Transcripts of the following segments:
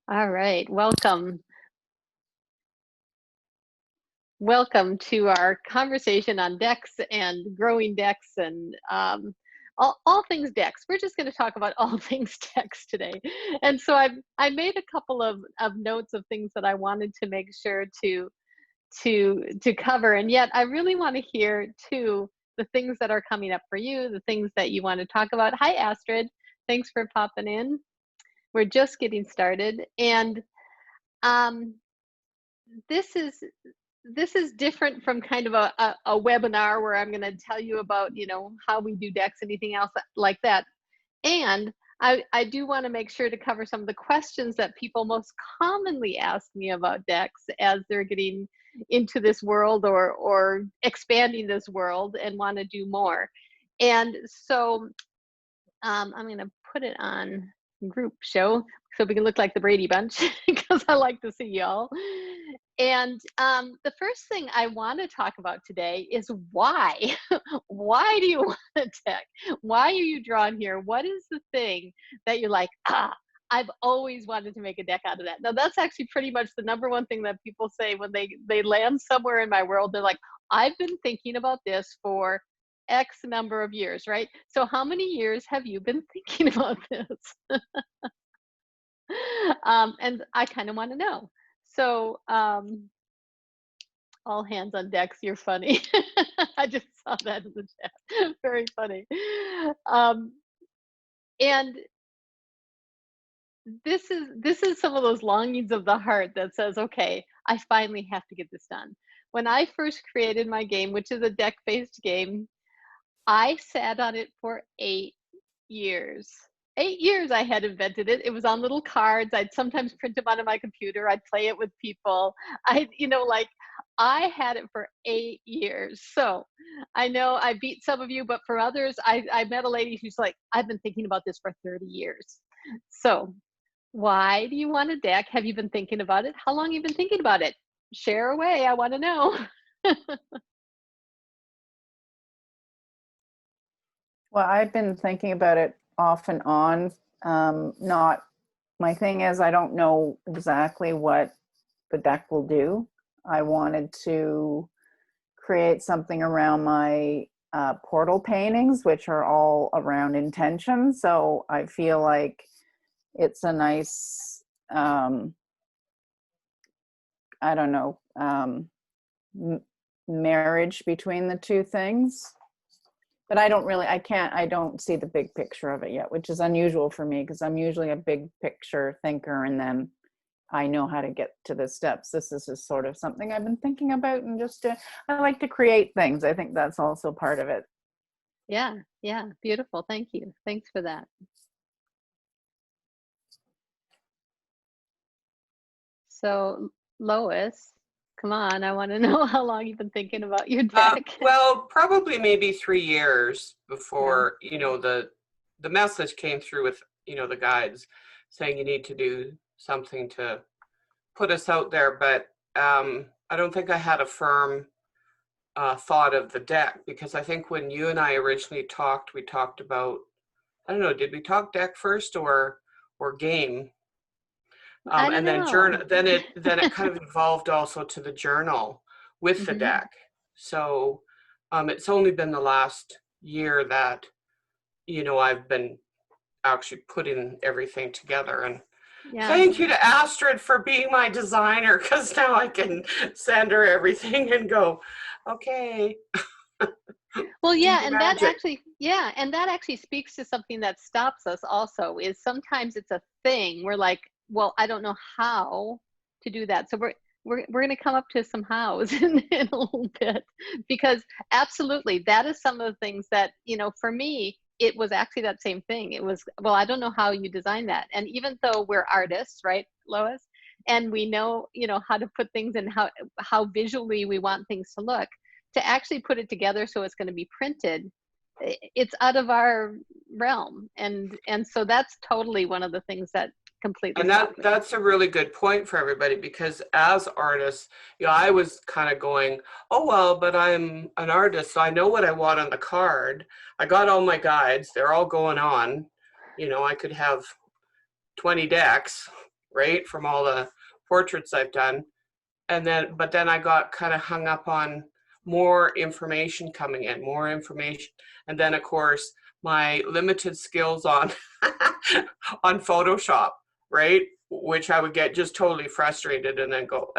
All right, welcome. Welcome to our conversation on decks and growing decks and all things decks. We're just going to talk about all things decks today. And so I made a couple of notes of things that I wanted to make sure to cover. And yet I really want to hear too the things that are coming up for you, the things that you want to talk about. Hi, Astrid. Thanks for popping in. We're just getting started. And um, this is different from kind of a webinar where I'm going to tell you about, how we do decks, anything else like that. And I do want to make sure to cover some of the questions that people most commonly ask me about decks as they're getting into this world or expanding this world and want to do more. And so I'm going to put it on group show so we can look like the Brady Bunch because I like to see y'all. And the first thing I want to talk about today is why. Why do you want a deck? Why are you drawn here? What is the thing that you're like, I've always wanted to make a deck out of that? Now, that's actually pretty much the number one thing that people say when they land somewhere in my world. They're like, I've been thinking about this for X number of years, right? So how many years have you been thinking about this? And I kind of want to know. So all hands on decks, you're funny. I just saw that in the chat. Very funny. And this is some of those longings of the heart that says, okay, I finally have to get this done. When I first created my game, which is a deck-based game, I sat on it for 8 years. 8 years I had invented it. It was on little cards. I'd sometimes print them onto my computer. I'd play it with people. I had it for 8 years. So I know I beat some of you, but for others, I met a lady who's like, I've been thinking about this for 30 years. So why do you want a deck? Have you been thinking about it? How long have you been thinking about it? Share away. I want to know. Well, I've been thinking about it off and on. Not my thing is I don't know exactly what the deck will do. I wanted to create something around my portal paintings, which are all around intention. So I feel like it's a nice, I don't know, marriage between the two things. But I don't see the big picture of it yet, which is unusual for me because I'm usually a big picture thinker and then I know how to get to the steps. This is just sort of something I've been thinking about and I like to create things. I think that's also part of it. Yeah, beautiful. Thank you. Thanks for that. So Lois, come on, I want to know how long you've been thinking about your deck. Well, probably maybe 3 years before, the message came through with, the guides saying you need to do something to put us out there. But I don't think I had a firm thought of the deck, because I think when you and I originally talked, we talked about, I don't know, did we talk deck first or game? And then journal. Then it kind of evolved also to the journal with the deck. So it's only been the last year that I've been actually putting everything together. And thank you to Astrid for being my designer, because now I can send her everything and go, okay. Well, and that actually speaks to something that stops us also, is sometimes it's a thing. We're like, well, I don't know how to do that. So we're going to come up to some hows in a little bit, because absolutely, that is some of the things that, for me, it was actually that same thing. It was, well, I don't know how you design that. And even though we're artists, right, Lois, and we know, how to put things and how visually we want things to look, to actually put it together so it's going to be printed, it's out of our realm. And so that's totally one of the things that completely. And that's a really good point for everybody, because as artists, I was kind of going, oh, well, but I'm an artist, so I know what I want on the card. I got all my guides. They're all going on. I could have 20 decks, right? From all the portraits I've done. But then I got kind of hung up on more information coming in, more information. And then of course, my limited skills on, on Photoshop, right? Which I would get just totally frustrated and then go,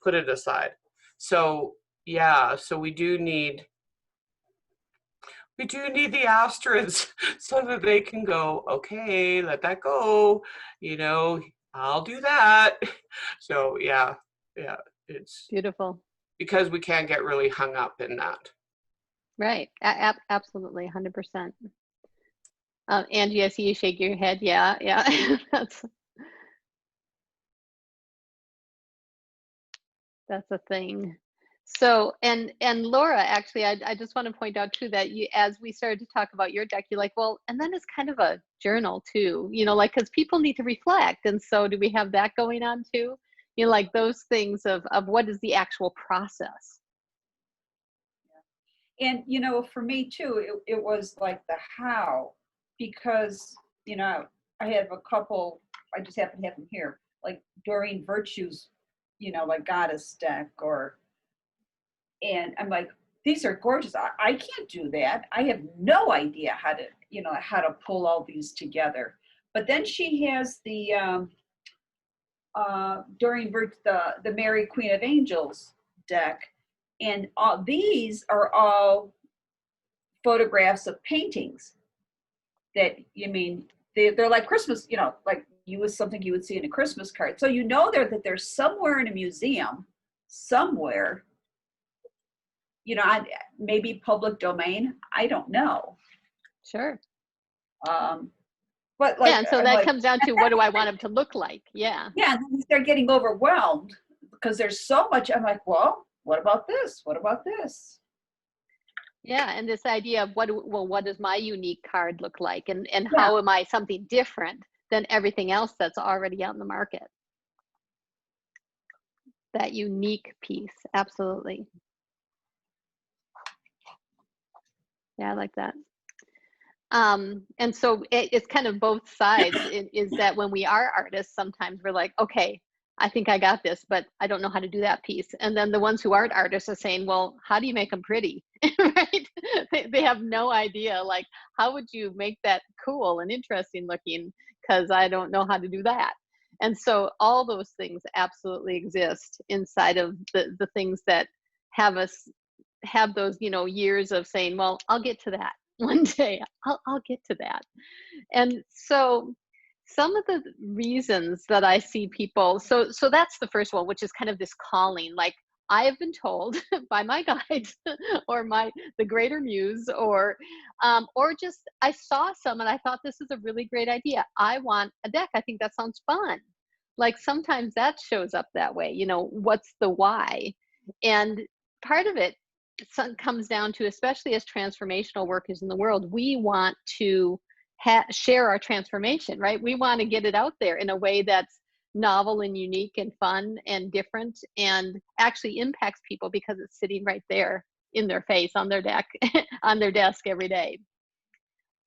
put it aside. So yeah, so we do need the asterisks so that they can go, okay, let that go, I'll do that. So yeah, it's Beautiful. because we can't get really hung up in that. Right. Absolutely. 100%. Angie, I see you shake your head. Yeah. That's a thing. So, and Laura, actually, I just want to point out too that as we started to talk about your deck, you're like, well, and then it's kind of a journal too, like, because people need to reflect. And so do we have that going on too? Like those things of what is the actual process? And, for me too, it was like the how, because, I have a couple, I just happen to have them here, like Doreen Virtue's, like goddess deck, and I'm like, these are gorgeous. I can't do that. I have no idea how to pull all these together. But then she has the Doreen Virtue, the Mary Queen of Angels deck, and these are all photographs of paintings that, they're like Christmas, like something you would see in a Christmas card. So that they're somewhere in a museum, somewhere, maybe public domain. I don't know. Sure. But like, yeah, and so that comes down to what do I want them to look like? Yeah. Yeah, and then they're getting overwhelmed because there's so much. I'm like, well, what about this? What about this? Yeah, and this idea of what does my unique card look like, and how am I something different than everything else that's already out in the market? That unique piece, absolutely. Yeah, I like that. And so it's kind of both sides. Is that when we are artists, sometimes we're like, okay, I think I got this, but I don't know how to do that piece. And then the ones who aren't artists are saying, well, how do you make them pretty? Right? They have no idea, like, how would you make that cool and interesting looking? Because I don't know how to do that. And so all those things absolutely exist inside of the things that have us have those, years of saying, well, I'll get to that one day. I'll get to that. And so some of the reasons that I see people, so that's the first one, which is kind of this calling. Like, I have been told by my guides or the greater muse, or just I saw some and I thought this is a really great idea. I want a deck. I think that sounds fun. Like sometimes that shows up that way. What's the why? And part of it comes down to, especially as transformational workers in the world, we want to share our transformation, right? We want to get it out there in a way that's novel and unique and fun and different and actually impacts people because it's sitting right there in their face on their deck, on their desk every day.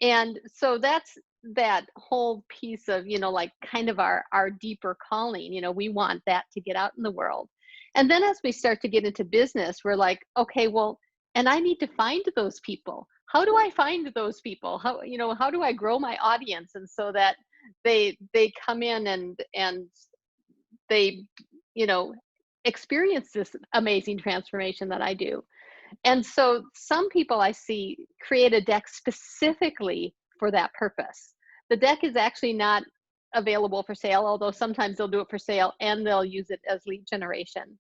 And so that's that whole piece of, like kind of our deeper calling, we want that to get out in the world. And then as we start to get into business, we're like, okay, well, and I need to find those people. How do I find those people? How do I grow my audience? And so that they come in and they, experience this amazing transformation that I do. And so some people I see create a deck specifically for that purpose. The deck is actually not available for sale, although sometimes they'll do it for sale and they'll use it as lead generation.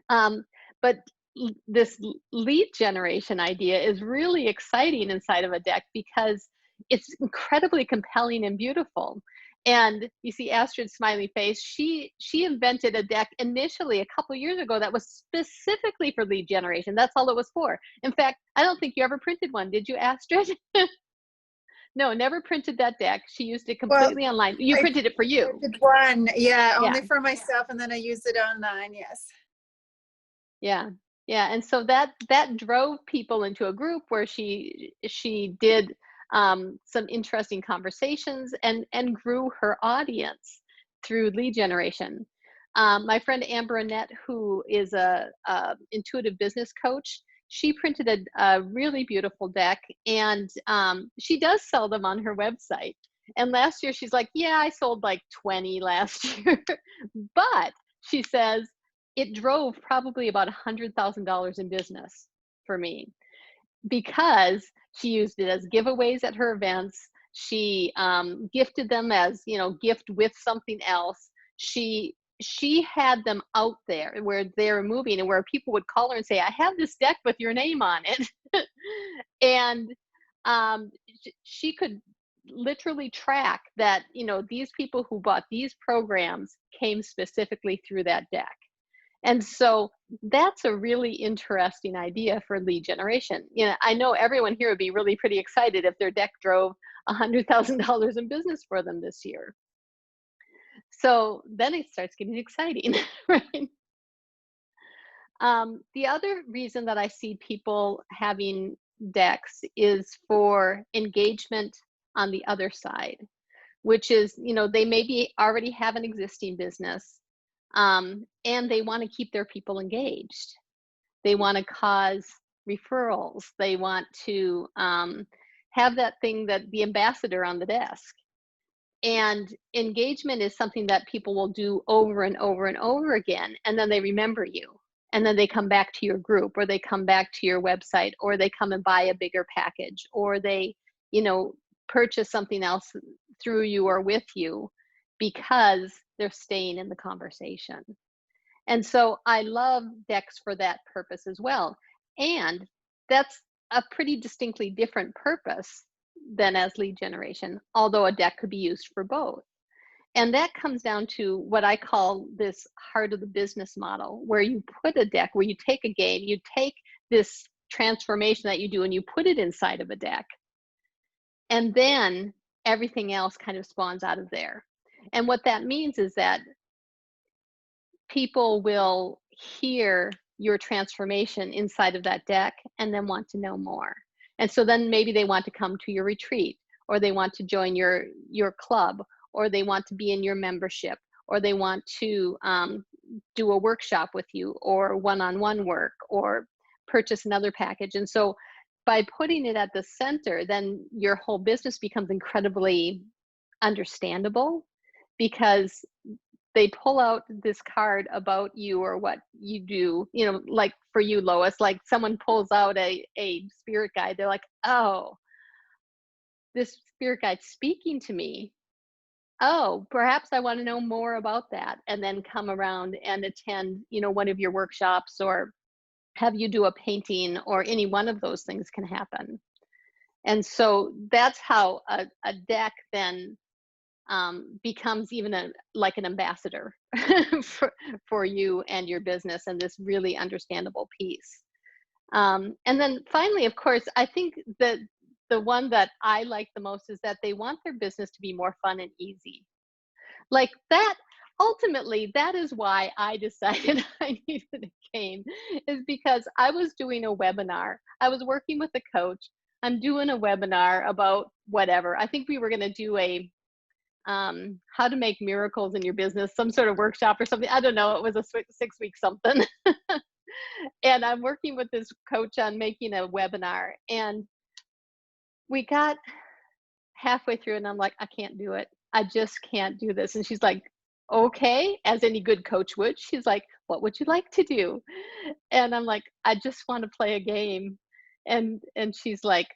But this lead generation idea is really exciting inside of a deck because it's incredibly compelling and beautiful. And you see Astrid's smiley face. She invented a deck initially a couple years ago that was specifically for lead generation. That's all it was for. In fact, I don't think you ever printed one. Did you, Astrid? No, never printed that deck. She used it completely online. You printed it for you. Printed one, yeah, only for myself, and then I used it online. Yes. Yeah. And so that drove people into a group where she did some interesting conversations and grew her audience. through lead generation. My friend Amber Annette, who is a intuitive business coach, she printed a really beautiful deck, and she does sell them on her website. And last year she's like, yeah, I sold like 20 last year. But she says it drove probably about $100,000 in business for me, because she used it as giveaways at her events. She gifted them as, gift with something else. She had them out there where they're moving, and where people would call her and say, I have this deck with your name on it. And she could literally track that, these people who bought these programs came specifically through that deck. And so that's a really interesting idea for lead generation. I know everyone here would be really pretty excited if their deck drove $100,000 in business for them this year. So then it starts getting exciting, right? The other reason that I see people having decks is for engagement on the other side, which is, they maybe already have an existing business, and they want to keep their people engaged. They want to cause referrals. They want to have that thing, that the ambassador on the desk. And engagement is something that people will do over and over and over again, and then they remember you. And then they come back to your group, or they come back to your website, or they come and buy a bigger package, or they, purchase something else through you or with you, because they're staying in the conversation. And so I love decks for that purpose as well. And that's a pretty distinctly different purpose than as lead generation, although a deck could be used for both. And that comes down to what I call this heart of the business model, where you put a deck, where you take a game, you take this transformation that you do and you put it inside of a deck. And then everything else kind of spawns out of there. And what that means is that people will hear your transformation inside of that deck and then want to know more. And so then maybe they want to come to your retreat, or they want to join your club, or they want to be in your membership, or they want to do a workshop with you, or one-on-one work, or purchase another package. And so by putting it at the center, then your whole business becomes incredibly understandable, because they pull out this card about you or what you do, like for you, Lois, like someone pulls out a spirit guide. They're like, oh, this spirit guide's speaking to me. Oh, perhaps I want to know more about that, and then come around and attend, one of your workshops, or have you do a painting, or any one of those things can happen. And so that's how a deck then becomes even like an ambassador for you and your business, and this really understandable piece. And then finally, of course, I think that the one that I like the most is that they want their business to be more fun and easy. Like that, ultimately, that is why I decided I needed a game, is because I was doing a webinar. I was working with a coach. I'm doing a webinar about whatever. I think we were going to do a how to make miracles in your business, some sort of workshop or something. I don't know. It was a 6-week something. And I'm working with this coach on making a webinar. And we got halfway through and I'm like, I can't do it. I just can't do this. And she's like, okay, as any good coach would. She's like, what would you like to do? And I'm like, I just want to play a game. And she's like,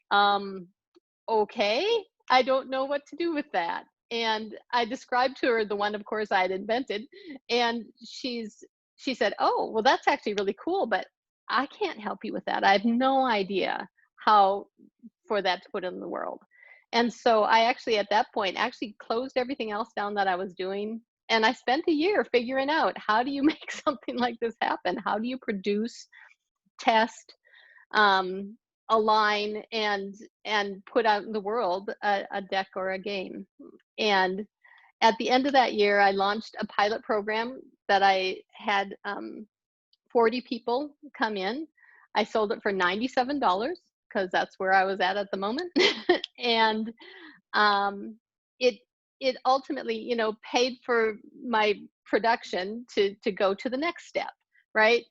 okay, I don't know what to do with that. And I described to her the one, of course, I had invented. And she said, oh, well, that's actually really cool, but I can't help you with that. I have no idea how for that to put in the world. And so I actually, at that point, actually closed everything else down that I was doing. And I spent a year figuring out, how do you make something like this happen? How do you produce, test, align, and put out in the world a deck or a game? And at the end of that year, I launched a pilot program that I had 40 people come in. I sold it for $97, because that's where I was at the moment. And it ultimately, paid for my production to go to the next step, right?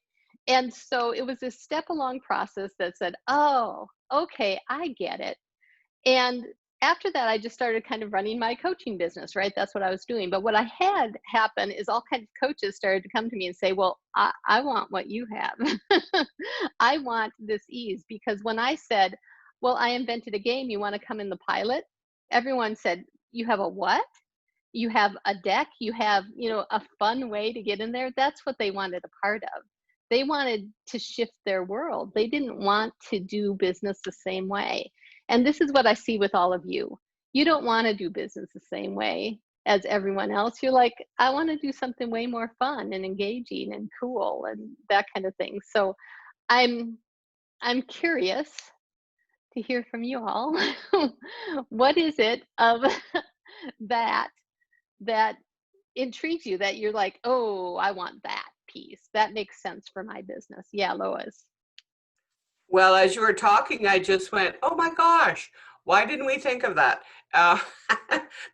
And so it was a step along process that said, oh, okay, I get it. And after that, I just started kind of running my coaching business, right? That's what I was doing. But what I had happen is all kinds of coaches started to come to me and say, well, I want what you have. I want this ease. Because when I said, well, I invented a game, you want to come in the pilot? Everyone said, you have a what? You have a deck, you have, a fun way to get in there. That's what they wanted a part of. They wanted to shift their world. They didn't want to do business the same way. And this is what I see with all of you. You don't want to do business the same way as everyone else. You're like, I want to do something way more fun and engaging and cool and that kind of thing. So I'm curious to hear from you all. What is it of that that intrigues you, that you're like, oh, I want that piece. That makes sense for my business. Yeah, Lois. Well, as you were talking, I just went, oh my gosh, why didn't we think of that? Uh,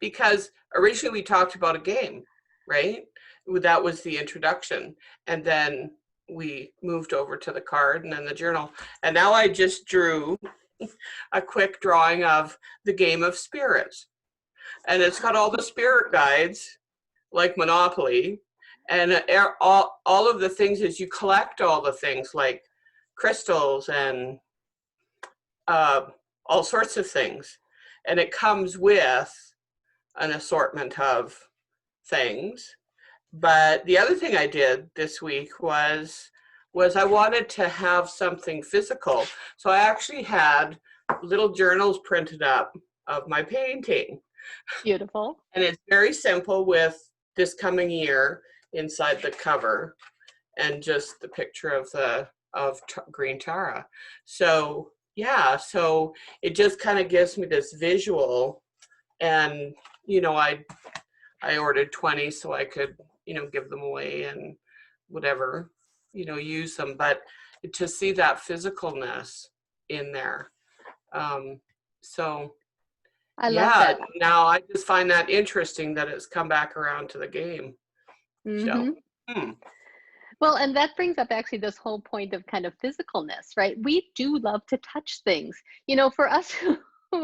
because originally we talked about a game, right? That was the introduction. And then we moved over to the card and then the journal. And now I just drew a quick drawing of the game of spirits. And it's got all the spirit guides, like Monopoly. And all of the things is you collect all the things like crystals and all sorts of things. And it comes with an assortment of things. But the other thing I did this week was I wanted to have something physical. So I actually had little journals printed up of my painting. Beautiful. And it's very simple with this coming year inside the cover and just the picture of green Tara. So yeah, so it just kind of gives me this visual. And I ordered 20 so I could give them away and whatever, use them, but to see that physicalness in there. So I love yeah, that. now I just find that interesting that it's come back around to the game. Mm-hmm. So Well, and that brings up actually this whole point of kind of physicalness, right? We do love to touch things. For us who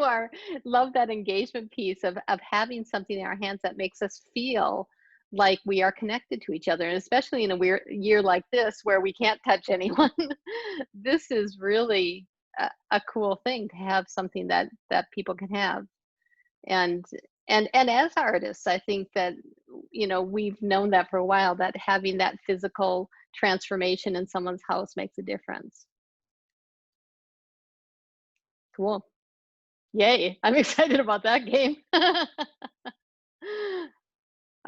are love that engagement piece of having something in our hands that makes us feel like we are connected to each other, and especially in a weird year like this where we can't touch anyone. This is really a cool thing to have something that people can have. And as artists, I think that we've known that for a while, that having that physical transformation in someone's house makes a difference. Cool. Yay, I'm excited about that game.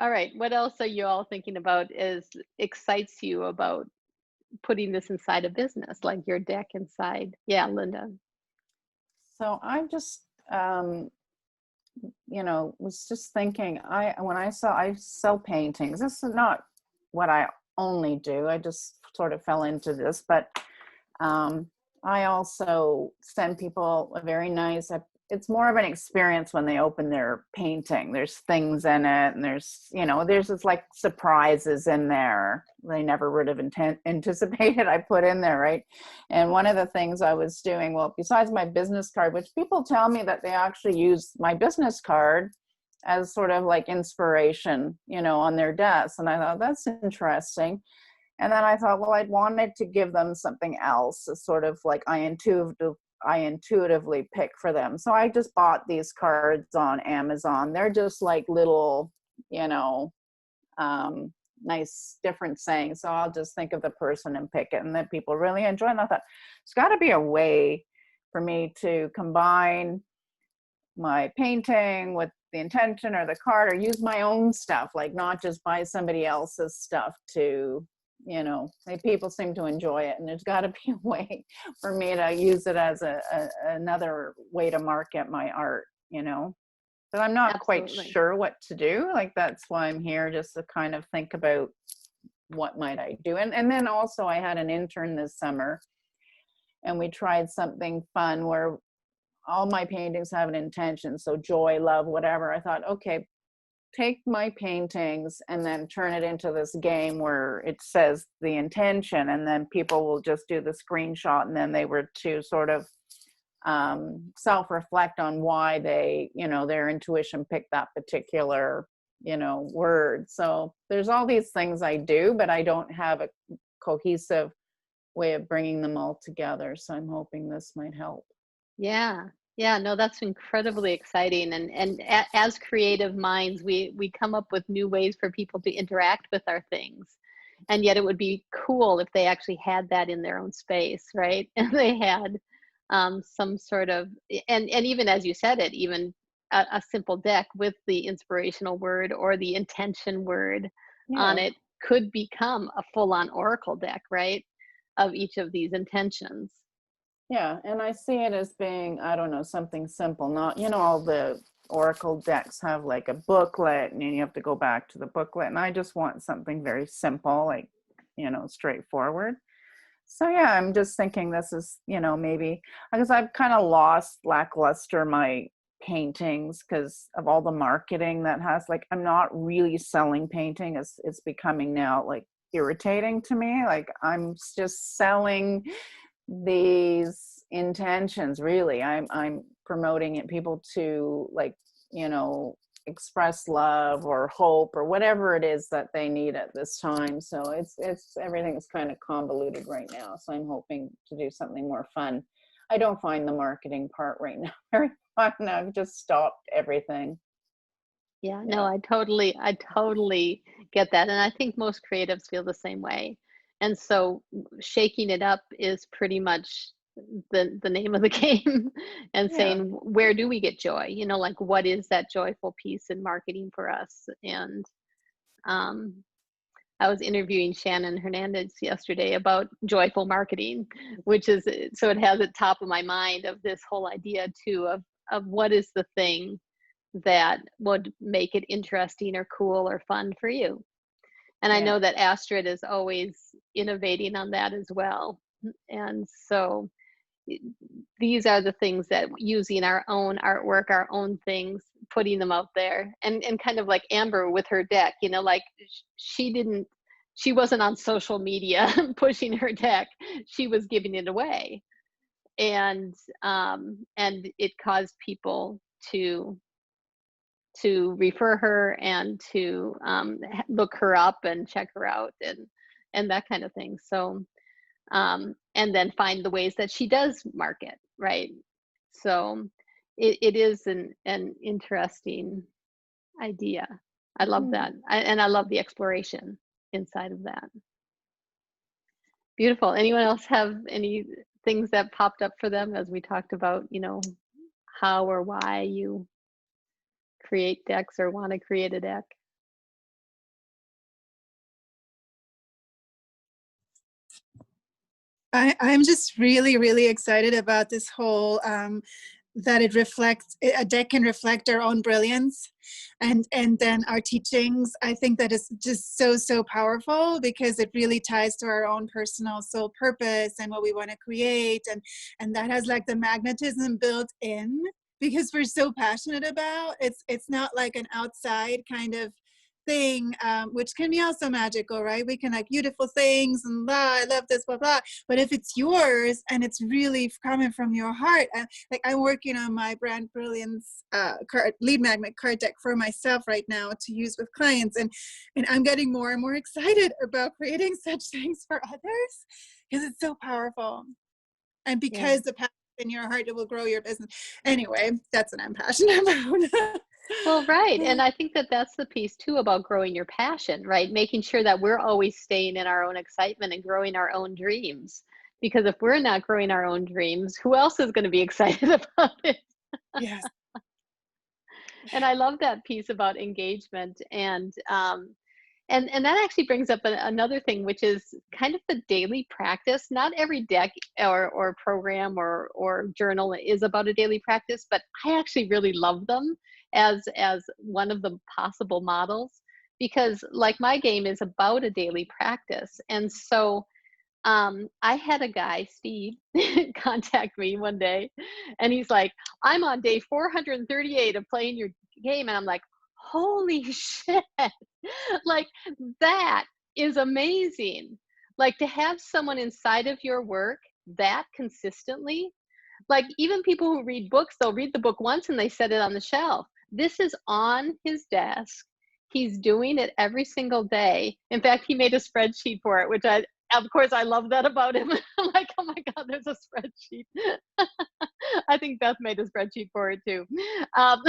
All right, what else are you all thinking about excites you about putting this inside a business, like your deck inside? Yeah, Linda. So I'm just, was just thinking, when I sell paintings. This is not what I only do. I just sort of fell into this, but I also send people a very nice, it's more of an experience when they open their painting. There's things in it, and there's just like surprises in there they never would have anticipated I put in there, right? And one of the things I was doing, well, besides my business card, which people tell me that they actually use my business card as sort of like inspiration, on their desk. And I thought, that's interesting. And then I thought, well, I'd wanted to give them something else, a sort of like I intuitively pick for them. So I just bought these cards on Amazon. They're just like little, nice different sayings. So I'll just think of the person and pick it, and then people really enjoy it. And I thought, there's got to be a way for me to combine my painting with the intention or the card, or use my own stuff, like not just buy somebody else's stuff to, people seem to enjoy it, and there's got to be a way for me to use it as another way to market my art, but I'm not Absolutely. quite sure what to do. Like, that's why I'm here, just to kind of think about what might I do. And then also I had an intern this summer, and we tried something fun where all my paintings have an intention. So joy, love, whatever. I thought, okay, take my paintings and then turn it into this game where it says the intention, and then people will just do the screenshot, and then they were to sort of self-reflect on why they, their intuition picked that particular, word. So there's all these things I do, but I don't have a cohesive way of bringing them all together. So I'm hoping this might help. Yeah. Yeah, no, that's incredibly exciting. And as creative minds, we come up with new ways for people to interact with our things. And yet it would be cool if they actually had that in their own space, right? And they had some sort of, and even as you said it, even a simple deck with the inspirational word or the intention word on Yeah. it could become a full-on oracle deck, right? Of each of these intentions. Yeah, and I see it as being, I don't know, something simple. Not, all the Oracle decks have like a booklet, and you have to go back to the booklet. And I just want something very simple, like, straightforward. So yeah, I'm just thinking this is, maybe because I've kind of lost lackluster my paintings because of all the marketing that has, like, I'm not really selling painting. It's becoming now like irritating to me. Like, I'm just selling these intentions. Really, I'm promoting it, people to, like, express love or hope or whatever it is that they need at this time. So it's everything is kind of convoluted right now, so I'm hoping to do something more fun. I don't find the marketing part right now very fun. I've just stopped everything. Yeah, no, I totally get that. And I think most creatives feel the same way. And so shaking it up is pretty much the name of the game, and Yeah. saying, where do we get joy? Like, what is that joyful piece in marketing for us? And um, I was interviewing Shannon Hernandez yesterday about joyful marketing, which is, so it has at top of my mind of this whole idea too of what is the thing that would make it interesting or cool or fun for you. And I Yeah. know that Astrid is always innovating on that as well. And so these are the things that, using our own artwork, our own things, putting them out there, and kind of like Amber with her deck, like she wasn't on social media pushing her deck. She was giving it away. And it caused people to refer her and to look her up and check her out and that kind of thing. So and then find the ways that she does market, right? So it is an interesting idea. I love that. And I love the exploration inside of that. Beautiful. Anyone else have any things that popped up for them as we talked about, how or why you create decks or want to create a deck? I'm just really, really excited about this whole that a deck can reflect our own brilliance and then our teachings. I think that is just so powerful, because it really ties to our own personal soul purpose and what we want to create, and that has like the magnetism built in, because we're so passionate about it's not like an outside kind of thing, which can be also magical, right? We can like beautiful things and blah, I love this, blah blah. But if it's yours and it's really coming from your heart, and like I'm working on my brand brilliance lead magnet card deck for myself right now to use with clients, and I'm getting more and more excited about creating such things for others, because it's so powerful, and because the passion in your heart, it will grow your business. Anyway, that's what I'm passionate about. Well, right. And I think that that's the piece too about growing your passion, right? Making sure that we're always staying in our own excitement and growing our own dreams. Because if we're not growing our own dreams, who else is going to be excited about it? Yes. And I love that piece about engagement. And that actually brings up another thing, which is kind of the daily practice. Not every deck or program or journal is about a daily practice, but I actually really love them as one of the possible models, because like my game is about a daily practice. And so I had a guy, Steve, contact me one day, and he's like, I'm on day 438 of playing your game. And I'm like, holy shit. Like, that is amazing. Like, to have someone inside of your work that consistently, like, even people who read books, they'll read the book once and they set it on the shelf. This is on his desk. He's doing it every single day. In fact, he made a spreadsheet for it, which of course, I love that about him. I'm like, oh my God, there's a spreadsheet. I think Beth made a spreadsheet for it too. Um,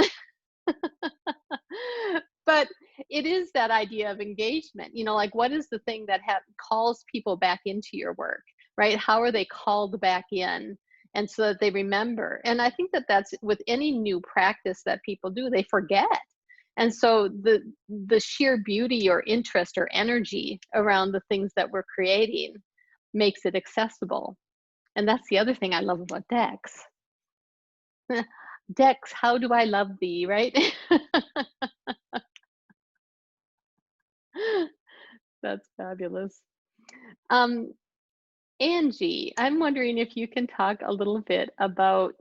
but it is that idea of engagement, like, what is the thing that calls people back into your work, right? How are they called back in? And so that they remember. And I think that that's with any new practice that people do, they forget. And so the sheer beauty or interest or energy around the things that we're creating makes it accessible. And that's the other thing I love about decks. Decks, how do I love thee, right? That's fabulous. Angie, I'm wondering if you can talk a little bit about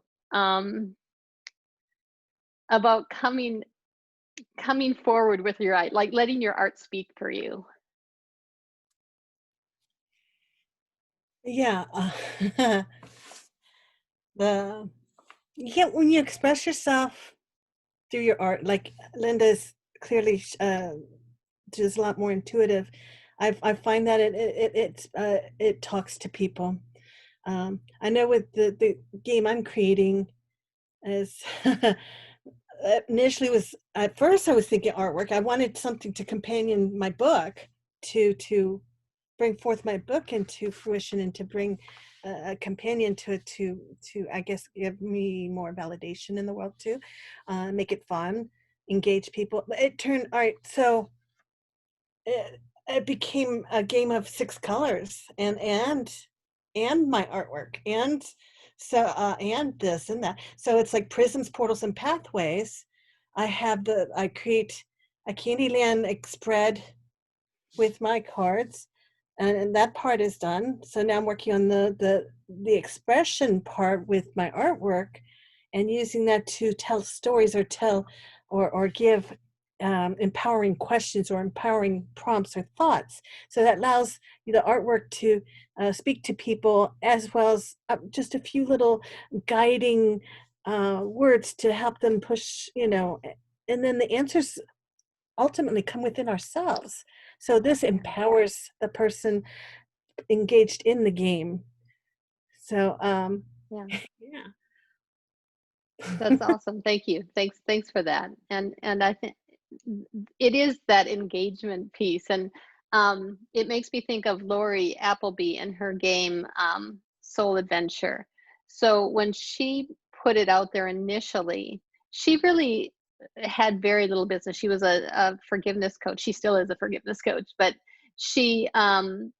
coming forward with your art, like letting your art speak for you. Yeah. When you express yourself through your art, like Linda's clearly just a lot more intuitive. I find that it talks to people. I know with the game I'm creating is initially was, at first I was thinking artwork. I wanted something to companion my book, to bring forth my book into fruition, and to bring a companion to it, to I guess give me more validation in the world too, make it fun, engage people. It turned, all right, so it became a game of 6 colors and my artwork, and so and this and that. So it's like prisms, portals, and pathways. I create a Candyland spread with my cards, and that part is done. So now I'm working on the expression part with my artwork, and using that to tell stories, or give empowering questions or empowering prompts or thoughts. So that allows the artwork to speak to people, as well as just a few little guiding words to help them push, and then the answers ultimately come within ourselves. So this empowers the person engaged in the game. So Yeah. yeah. That's awesome. Thank you. Thanks for that. And I think it is that engagement piece. And it makes me think of Lori Appleby and her game Soul Adventure. So when she put it out there initially, she really had very little business. She was a forgiveness coach. She still is a forgiveness coach, but she was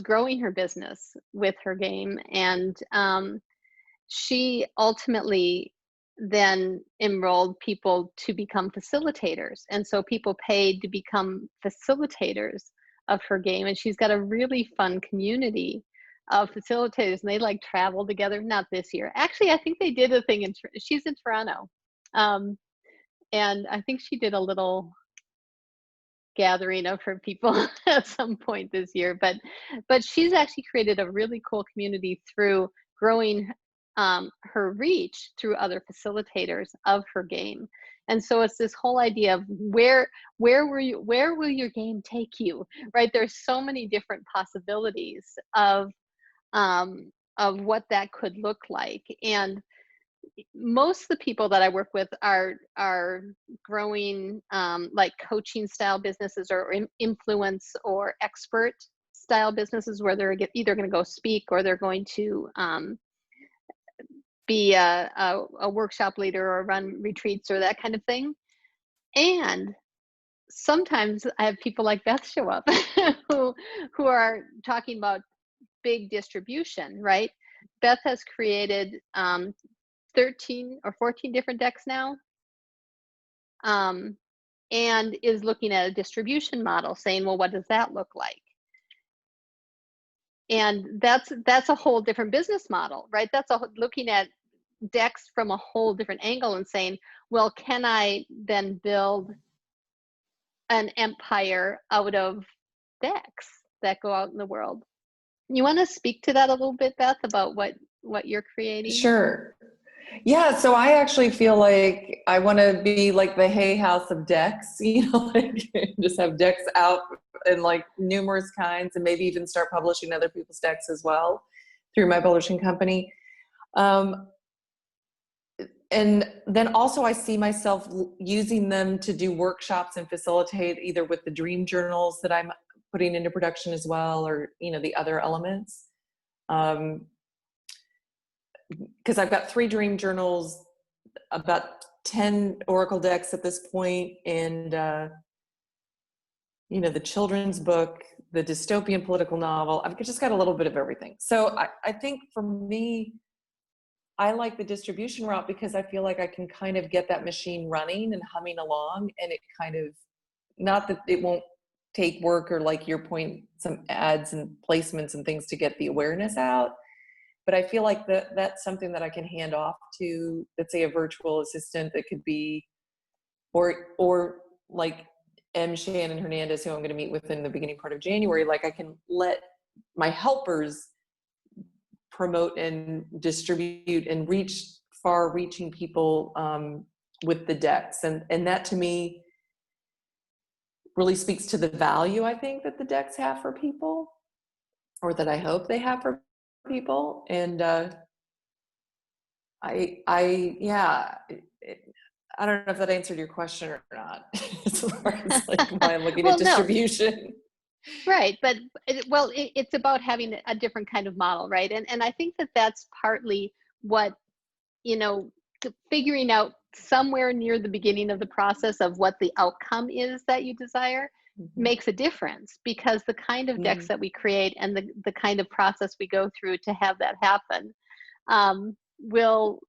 growing her business with her game, and she ultimately then enrolled people to become facilitators. And so people paid to become facilitators of her game. And she's got a really fun community of facilitators, and they like travel together. Not this year. Actually, I think they did a thing she's in Toronto. And I think she did a little gathering of her people at some point this year, but she's actually created a really cool community through growing her reach through other facilitators of her game. And so it's this whole idea of where will your game take you, right? There's so many different possibilities of what that could look like. And most of the people that I work with are growing like coaching style businesses, or influence or expert style businesses, where they're either going to go speak, or they're going to be a workshop leader, or run retreats, or that kind of thing. And sometimes I have people like Beth show up who are talking about big distribution, right? Beth has created 13 or 14 different decks now, and is looking at a distribution model, saying, well, what does that look like? And that's a whole different business model, right? That's looking at decks from a whole different angle and saying, well, can I then build an empire out of decks that go out in the world? You want to speak to that a little bit, Beth, about what you're creating? Sure. Yeah, so I actually feel like I want to be like the Hay House of decks, like just have decks out in like numerous kinds, and maybe even start publishing other people's decks as well through my publishing company. And then also I see myself using them to do workshops and facilitate either with the dream journals that I'm putting into production as well, or, the other elements. Because I've got 3 dream journals, about 10 Oracle decks at this point, and, the children's book, the dystopian political novel. I've just got a little bit of everything. So I think for me, I like the distribution route because I feel like I can kind of get that machine running and humming along, and it kind of, not that it won't take work or, like your point, some ads and placements and things to get the awareness out. But I feel like that's something that I can hand off to, let's say, a virtual assistant that could be, or like Shannon Hernandez, who I'm going to meet with in the beginning part of January. Like, I can let my helpers promote and distribute and reach far-reaching people with the decks, and that to me really speaks to the value I think that the decks have for people, or that I hope they have for people. And I don't know if that answered your question or not, as far as like why I'm looking Well, at distribution. No. Right, but it's about having a different kind of model, right? And I think that's partly what, figuring out somewhere near the beginning of the process of what the outcome is that you desire makes a difference, because the kind of decks that we create and the kind of process we go through to have that happen will,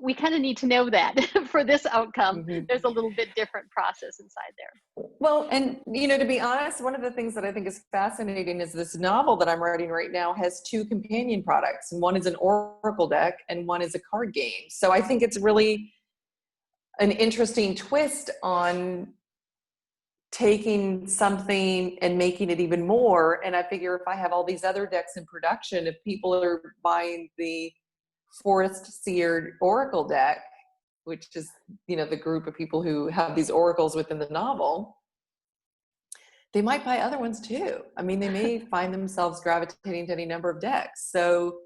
we kind of need to know that for this outcome, there's a little bit different process inside there. Well, and to be honest, one of the things that I think is fascinating is this novel that I'm writing right now has 2 companion products, and one is an Oracle deck and one is a card game. So I think it's really an interesting twist on taking something and making it even more. And I figure if I have all these other decks in production, if people are buying the Forest Seared Oracle deck, which is, the group of people who have these oracles within the novel, they might buy other ones too. I mean, they may find themselves gravitating to any number of decks. So,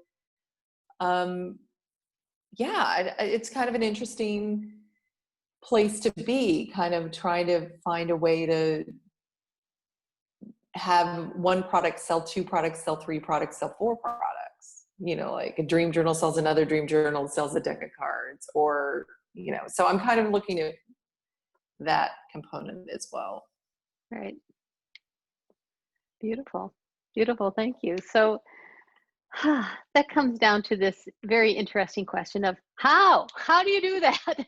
it's kind of an interesting place to be, kind of trying to find a way to have one product sell 2 products, sell 3 products, sell 4 products. Like a dream journal sells another dream journal, sells a deck of cards, or, so I'm kind of looking at that component as well. Right. Beautiful. Beautiful. Thank you. So that comes down to this very interesting question of how do you do that?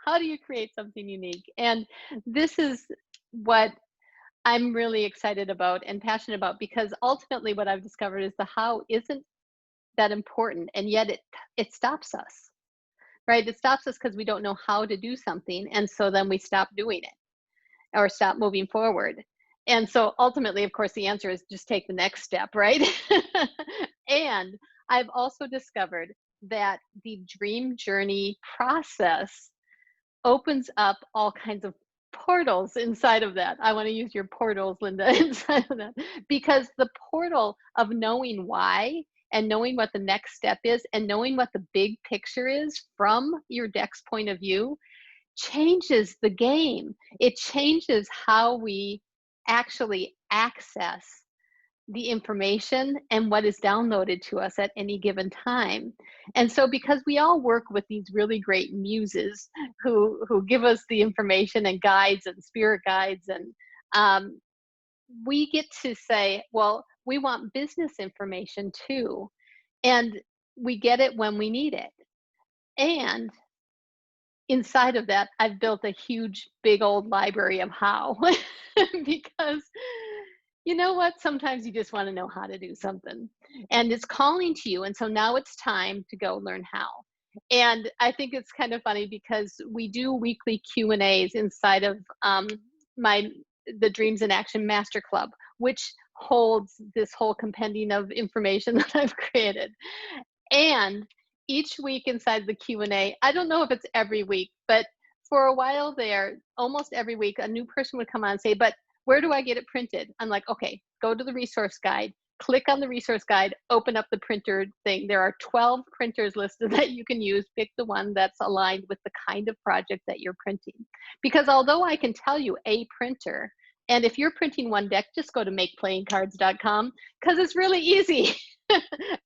How do you create something unique? And this is what I'm really excited about and passionate about, because ultimately what I've discovered is the how isn't that important, and yet it stops us, right? It stops us because we don't know how to do something, and so then we stop doing it or stop moving forward. And so ultimately, of course, the answer is just take the next step, right? And I've also discovered that the dream journey process opens up all kinds of portals inside of that. I want to use your portals, Linda, inside of that, because the portal of knowing why and knowing what the next step is and knowing what the big picture is from your deck's point of view changes the game. It changes how we actually access the information and what is downloaded to us at any given time. And so because we all work with these really great muses who give us the information and guides and spirit guides, and we get to say, well, we want business information too. And we get it when we need it. And inside of that, I've built a huge, big old library of how, because, you know what? Sometimes you just want to know how to do something, and it's calling to you. And so now it's time to go learn how. And I think it's kind of funny because we do weekly Q&As inside of the Dreams in Action Master Club, which holds this whole compendium of information that I've created. And each week inside the Q&A, I don't know if it's every week, but for a while there, almost every week, a new person would come on and say, but where do I get it printed? I'm like, okay, go to the resource guide, click on the resource guide, open up the printer thing. There are 12 printers listed that you can use. Pick the one that's aligned with the kind of project that you're printing. Because although I can tell you a printer, and if you're printing one deck, just go to makeplayingcards.com because it's really easy.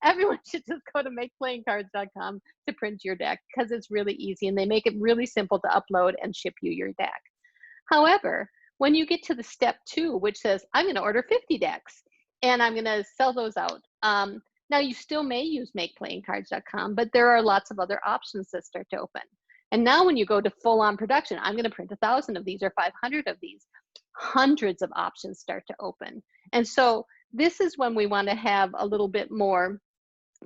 Everyone should just go to makeplayingcards.com to print your deck because it's really easy, and they make it really simple to upload and ship you your deck. However, when you get to the step 2, which says, I'm going to order 50 decks and I'm going to sell those out. Now you still may use makeplayingcards.com, but there are lots of other options that start to open. And now when you go to full on production, I'm going to print 1,000 of these or 500 of these, hundreds of options start to open. And so this is when we want to have a little bit more,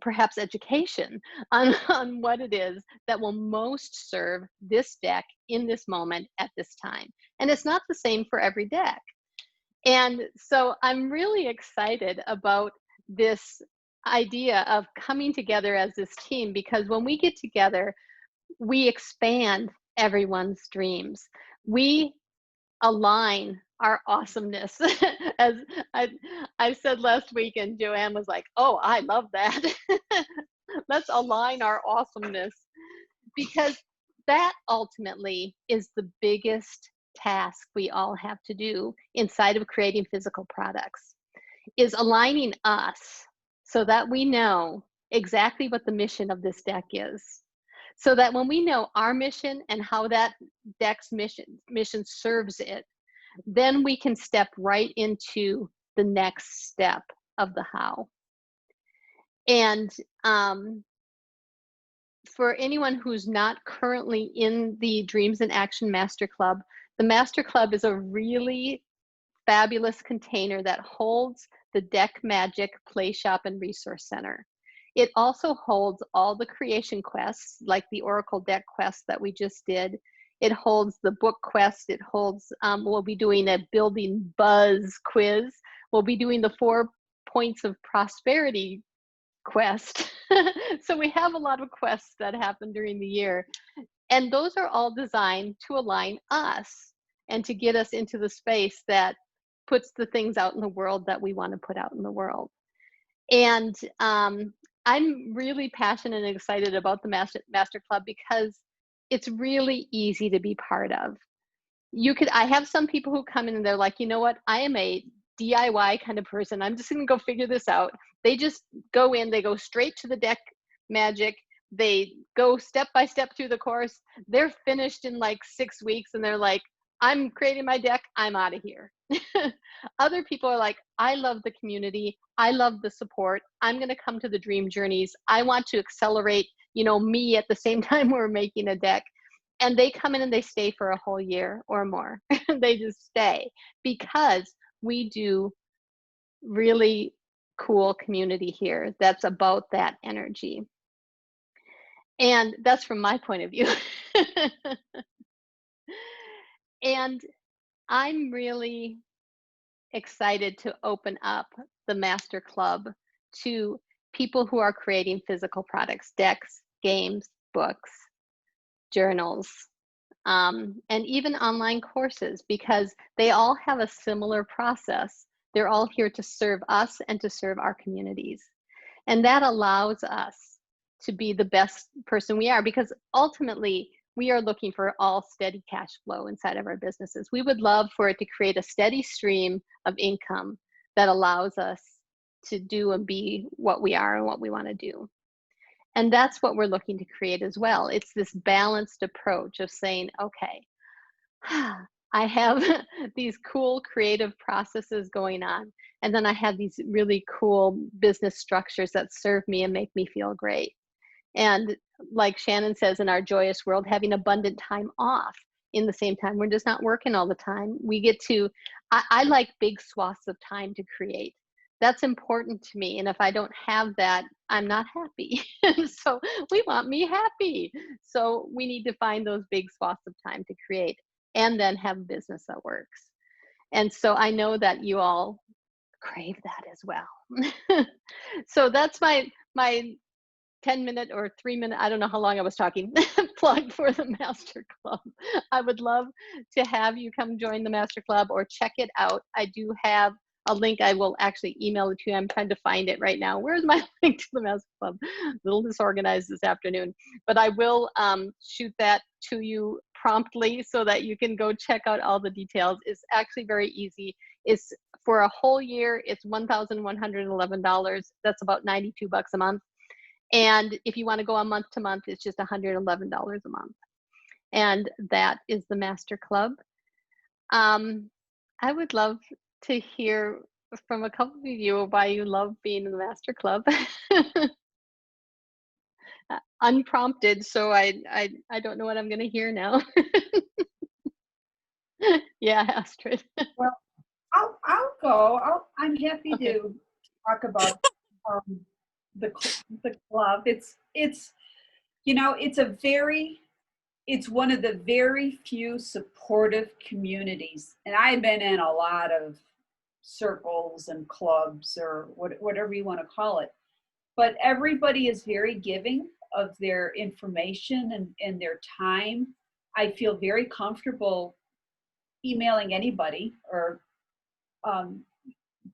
perhaps, education on what it is that will most serve this deck in this moment at this time. And it's not the same for every deck. And so I'm really excited about this idea of coming together as this team, because when we get together, we expand everyone's dreams. We align our awesomeness. As I said last week, and Joanne was like, oh, I love that. Let's align our awesomeness, because that ultimately is the biggest task we all have to do inside of creating physical products, is aligning us so that we know exactly what the mission of this deck is. So that when we know our mission and how that deck's mission serves it, then we can step right into the next step of the how. And for anyone who's not currently in the Dreams in Action Master Club, the Master Club is a really fabulous container that holds the Deck Magic Playshop and Resource Center. It also holds all the creation quests, like the Oracle deck quest that we just did. It holds the book quest. It holds, we'll be doing a building buzz quiz. We'll be doing the 4 points of prosperity quest. So we have a lot of quests that happen during the year. And those are all designed to align us and to get us into the space that puts the things out in the world that we want to put out in the world. And I'm really passionate and excited about the Master Club because it's really easy to be part of. I have some people who come in and they're like, you know what, I am a DIY kind of person. I'm just going to go figure this out. They just go in, they go straight to the deck magic. They go step by step through the course. They're finished in like 6 weeks and they're like, I'm creating my deck, I'm out of here. Other people are like, I love the community. I love the support. I'm going to come to the dream journeys. I want to accelerate, me at the same time we're making a deck. And they come in and they stay for a whole year or more. They just stay because we do really cool community here that's about that energy. And that's from my point of view. And I'm really excited to open up the Master Club to people who are creating physical products, decks, games, books, journals, and even online courses, because they all have a similar process. They're all here to serve us and to serve our communities. And that allows us to be the best person we are, because ultimately we are looking for all steady cash flow inside of our businesses. We would love for it to create a steady stream of income that allows us to do and be what we are and what we want to do. And that's what we're looking to create as well. It's this balanced approach of saying, okay, I have these cool creative processes going on, and then I have these really cool business structures that serve me and make me feel great. And like Shannon says in Our Joyous World, having abundant time off in the same time. We're just not working all the time. We get to, I like big swaths of time to create. That's important to me. And if I don't have that, I'm not happy. So we want me happy. So we need to find those big swaths of time to create and then have a business that works. And so I know that you all crave that as well. So that's my 10-minute or 3-minute, I don't know how long I was talking, plug for the Master Club. I would love to have you come join the Master Club or check it out. I do have a link. I will actually email it to you. I'm trying to find it right now. Where's my link to the Master Club? A little disorganized this afternoon, but I will shoot that to you promptly so that you can go check out all the details. It's actually very easy. It's for a whole year. It's $1,111. That's about $92 a month. And if you want to go on month to month, it's just $111 a month. And that is the Master Club. I would love to hear from a couple of you why you love being in the Master Club. Unprompted, so I don't know what I'm going to hear now. Yeah, Astrid. Well, I'll go. I'm happy Okay. to talk about the club. It's you know, it's one of the very few supportive communities, and I've been in a lot of circles and clubs or whatever you want to call it, but everybody is very giving of their information and their time. I feel very comfortable emailing anybody or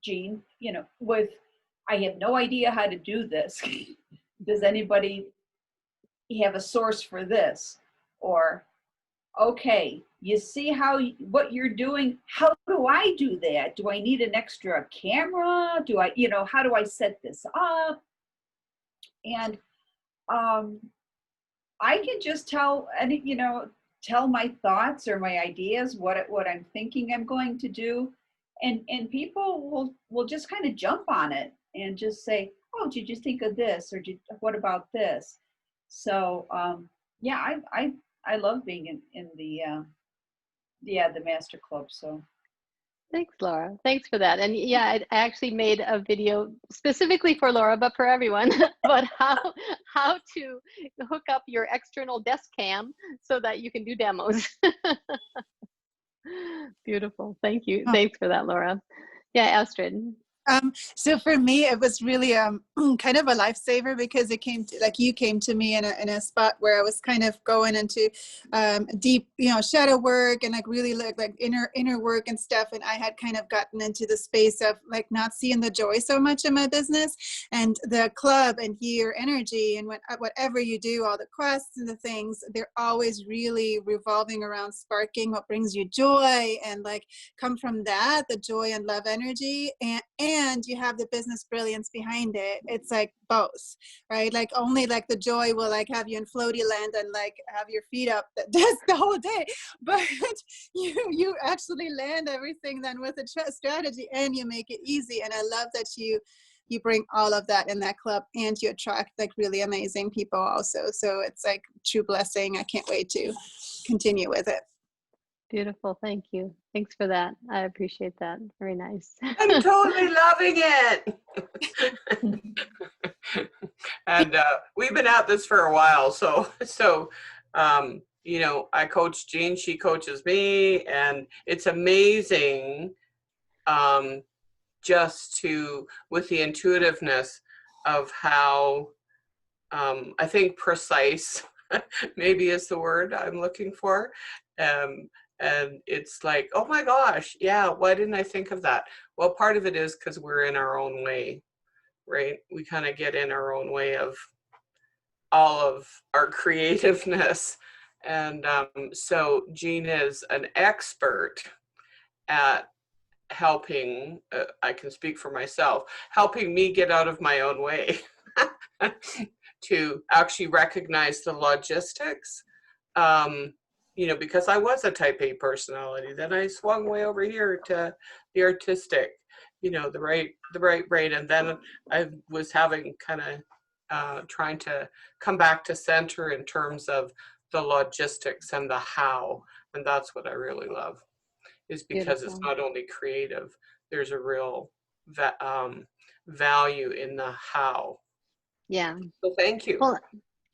Jean, you know, with, I have no idea how to do this. Does anybody have a source for this? Or, okay, you see what you're doing? How do I do that? Do I need an extra camera? Do I, you know, how do I set this up? And I can just tell my thoughts or my ideas, what I'm thinking I'm going to do. And people will just kind of jump on it and just say, oh, did you think of this? Or what about this? So yeah, I love being in the Master Club. So Thanks, Laura. Thanks for that. And yeah, I actually made a video specifically for Laura, but for everyone, about how to hook up your external desk cam so that you can do demos. Beautiful. Thank you. Oh. Thanks for that, Laura. Yeah, Astrid. So for me, it was really kind of a lifesaver because it came to, like, you came to me in a spot where I was kind of going into deep, shadow work and like really like inner work and stuff. And I had kind of gotten into the space of like not seeing the joy so much in my business, and the club and your energy and whatever you do, all the quests and the things, they're always really revolving around sparking what brings you joy and like come from that, the joy and love energy. And you have the business brilliance behind it. It's like both, right? Like only like the joy will like have you in floaty land and like have your feet up that's the whole day, but you actually land everything then with a strategy and you make it easy. And I love that you bring all of that in that club and you attract like really amazing people also. So it's like true blessing. I can't wait to continue with it. Beautiful. Thank you. Thanks for that. I appreciate that. Very nice. I'm totally loving it. And we've been at this for a while. So I coach Jean, she coaches me, and it's amazing just with the intuitiveness of how I think precise maybe is the word I'm looking for. And it's like, oh my gosh, yeah, why didn't I think of that? Well, part of it is because we're in our own way, right? We kind of get in our own way of all of our creativeness. And so Jean is an expert at helping, I can speak for myself, helping me get out of my own way to actually recognize the logistics. Because I was a type A personality, then I swung way over here to the artistic, the right brain. And then I was having kind of trying to come back to center in terms of the logistics and the how And that's what I really love, is because it's Beautiful. not only creative, there's a real value in the how. Yeah. So thank you.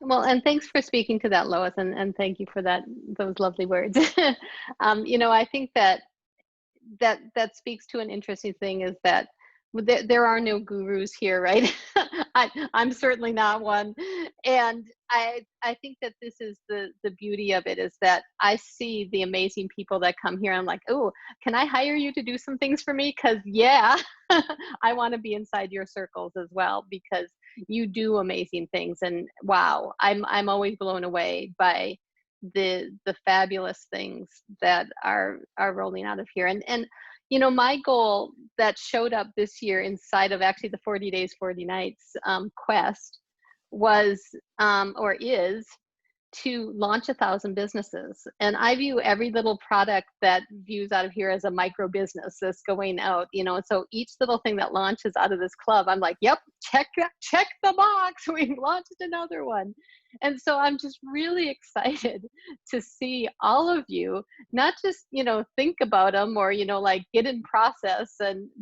Well, and thanks for speaking to that, Lois, and thank you for those lovely words. I think that speaks to an interesting thing, is that there are no gurus here, right? I'm certainly not one. And I think that this is the beauty of it, is that I see the amazing people that come here. And I'm like, oh, can I hire you to do some things for me? Because yeah, I want to be inside your circles as well, because you do amazing things. And wow, I'm always blown away by the fabulous things that are rolling out of here. And my goal that showed up this year inside of actually the 40 days 40 nights quest was or is to launch 1,000 businesses. And I view every little product that views out of here as a micro business that's going out, and so each little thing that launches out of this club, I'm like, yep, check the box, we've launched another one. And so I'm just really excited to see all of you, not just, think about them or, like get in process,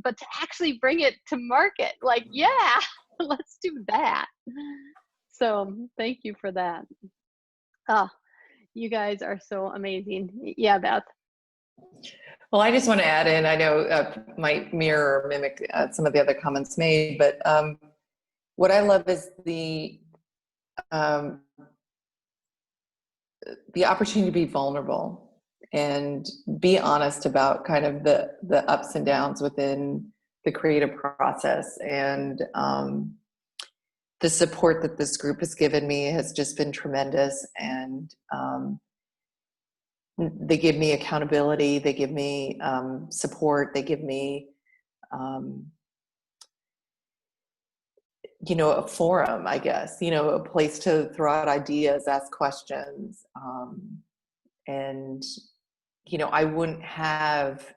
but to actually bring it to market. Like, yeah, let's do that. So thank you for that. Oh, you guys are so amazing. Yeah, Beth. Well, I just want to add in, I know might mirror or mimic some of the other comments made, but what I love is the opportunity to be vulnerable and be honest about kind of the ups and downs within the creative process. And the support that this group has given me has just been tremendous. And they give me accountability, they give me support, they give me a forum, I guess, a place to throw out ideas, ask questions. And, I wouldn't have,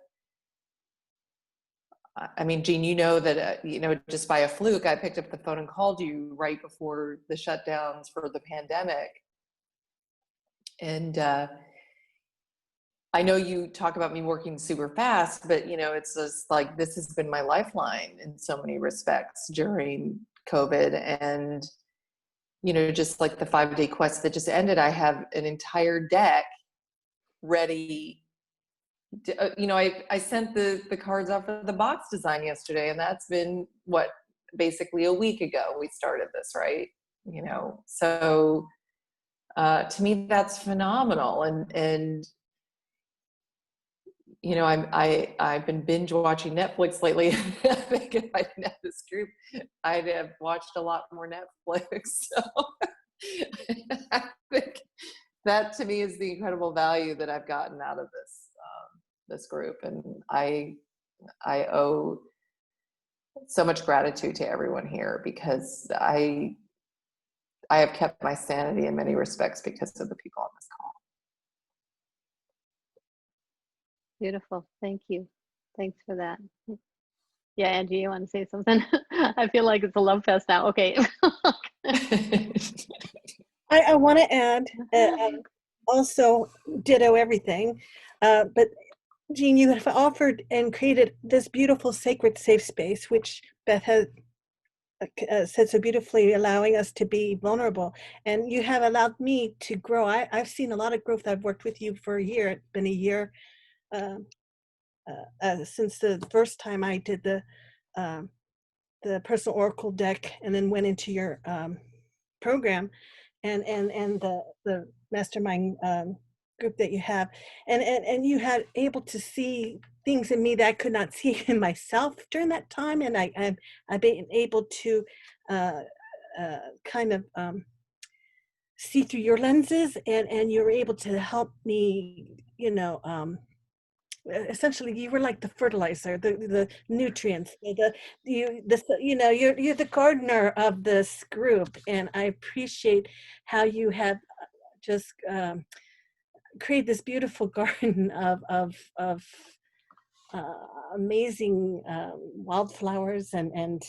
I mean, Jean, that, just by a fluke, I picked up the phone and called you right before the shutdowns for the pandemic. And I know you talk about me working super fast, but, it's just like, this has been my lifeline in so many respects during COVID. And, just like the 5-day quest that just ended, I have an entire deck ready. I sent the cards out for the box design yesterday, and that's been basically a week ago we started this, right? So to me that's phenomenal. And I've been binge watching Netflix lately. I think if I didn't have this group, I'd have watched a lot more Netflix. So I think that to me is the incredible value that I've gotten out of this group. And I owe so much gratitude to everyone here, because I have kept my sanity in many respects because of the people on this call. Beautiful. Thank you. Thanks for that. Yeah, Angie, you want to say something? I feel like it's a love fest now. Okay. I want to add, also ditto everything, but Jean, you have offered and created this beautiful sacred safe space, which Beth has said so beautifully, allowing us to be vulnerable. And you have allowed me to grow. I've seen a lot of growth. I've worked with you for a year. It's been a year since the first time I did the personal oracle deck, and then went into your program and the mastermind group that you have, and you had able to see things in me that I could not see in myself during that time, and I've been able to kind of see through your lenses, and you're able to help me, essentially you were like the fertilizer, the nutrients, you're the gardener of this group. And I appreciate how you have just create this beautiful garden of amazing wildflowers and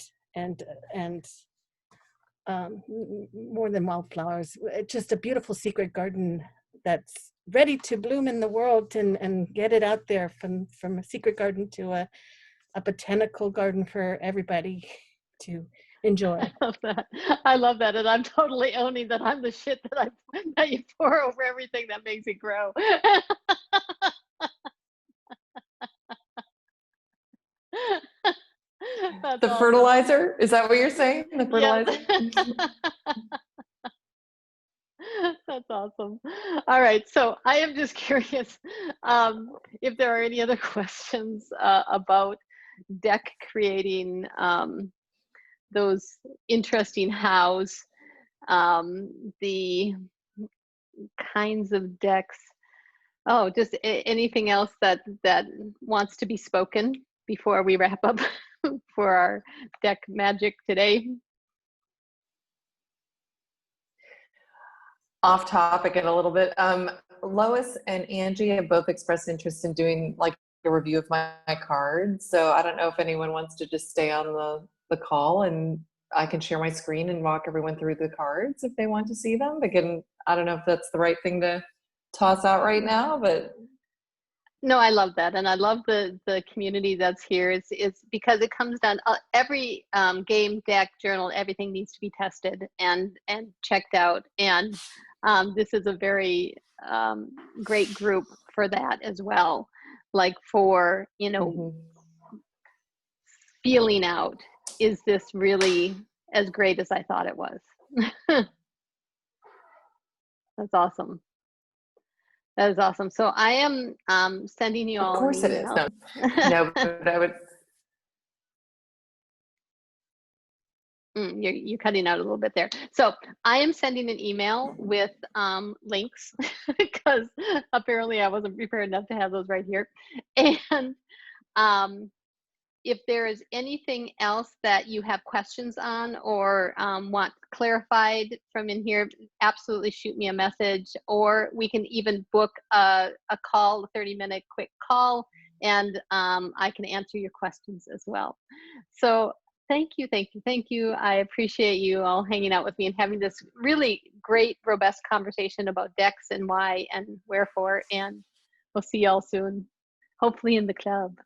more than wildflowers, just a beautiful secret garden that's ready to bloom in the world and get it out there from a secret garden to a botanical garden for everybody to enjoy. I love that. I love that. And I'm totally owning that I'm the shit that you pour over everything that makes it grow. That's The awesome. fertilizer? Is that what you're saying? The fertilizer? That's awesome. All right. So I am just curious if there are any other questions about deck creating those interesting hows, the kinds of decks. Oh, just anything else that wants to be spoken before we wrap up for our deck magic today. Off topic a little bit. Lois and Angie have both expressed interest in doing like a review of my cards. So I don't know if anyone wants to just stay on the call and I can share my screen and walk everyone through the cards if they want to see them. Again, I don't know if that's the right thing to toss out right now, but. No, I love that. And I love the community that's here. It's because it comes down, every game, deck, journal, everything needs to be tested and checked out. And this is a very great group for that as well. Like for, feeling out, is this really as great as I thought it was? That's awesome. That is awesome. So I am sending you all. Of course it is. No, no, but I would. You're cutting out a little bit there. So I am sending an email with links because apparently I wasn't prepared enough to have those right here. And if there is anything else that you have questions on or want clarified from in here, absolutely shoot me a message, or we can even book a call, a 30-minute quick call, and I can answer your questions as well. So thank you, thank you, thank you. I appreciate you all hanging out with me and having this really great, robust conversation about decks and why and wherefore, and we'll see y'all soon, hopefully in the club.